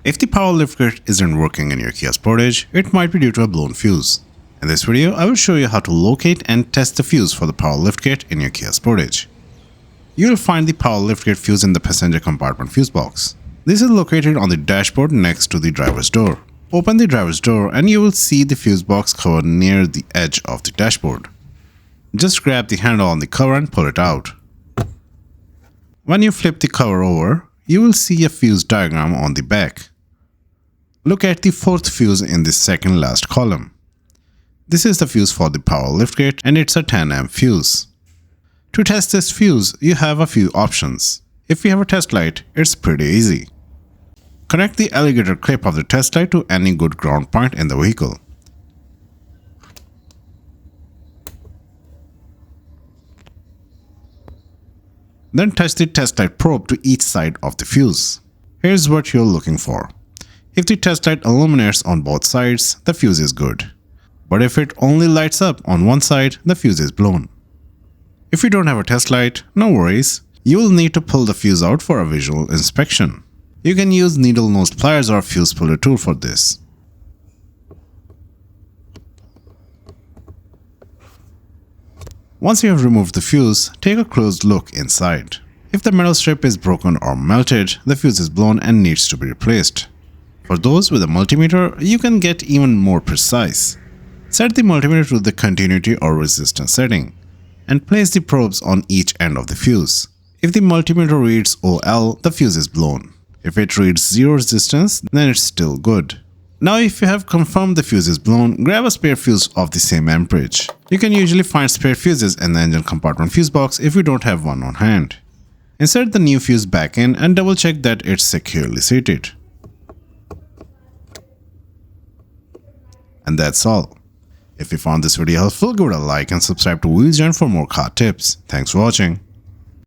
If the power liftgate isn't working in your Kia Sportage, it might be due to a blown fuse. In this video, I will show you how to locate and test the fuse for the power liftgate in your Kia Sportage. You will find the power liftgate fuse in the passenger compartment fuse box. This is located on the dashboard next to the driver's door. Open the driver's door and you will see the fuse box cover near the edge of the dashboard. Just grab the handle on the cover and pull it out. When you flip the cover over, you will see a fuse diagram on the back. Look at the fourth fuse in the second last column. This is the fuse for the power liftgate and it's a 10 amp fuse. To test this fuse, you have a few options. If you have a test light, it's pretty easy. Connect the alligator clip of the test light to any good ground point in the vehicle. Then touch the test light probe to each side of the fuse. Here's what you're looking for. If the test light illuminates on both sides, the fuse is good. But if it only lights up on one side, the fuse is blown. If you don't have a test light, no worries. You will need to pull the fuse out for a visual inspection. You can use needle-nosed pliers or fuse puller tool for this. Once you have removed the fuse, take a close look inside. If the metal strip is broken or melted, the fuse is blown and needs to be replaced. For those with a multimeter, you can get even more precise. Set the multimeter to the continuity or resistance setting and place the probes on each end of the fuse. If the multimeter reads OL, the fuse is blown. If it reads zero resistance, then it's still good. Now if you have confirmed the fuse is blown, grab a spare fuse of the same amperage. You can usually find spare fuses in the engine compartment fuse box if you don't have one on hand. Insert the new fuse back in and double check that it's securely seated. And that's all. If you found this video helpful, give it a like and subscribe to Wheels Joint for more car tips. Thanks for watching.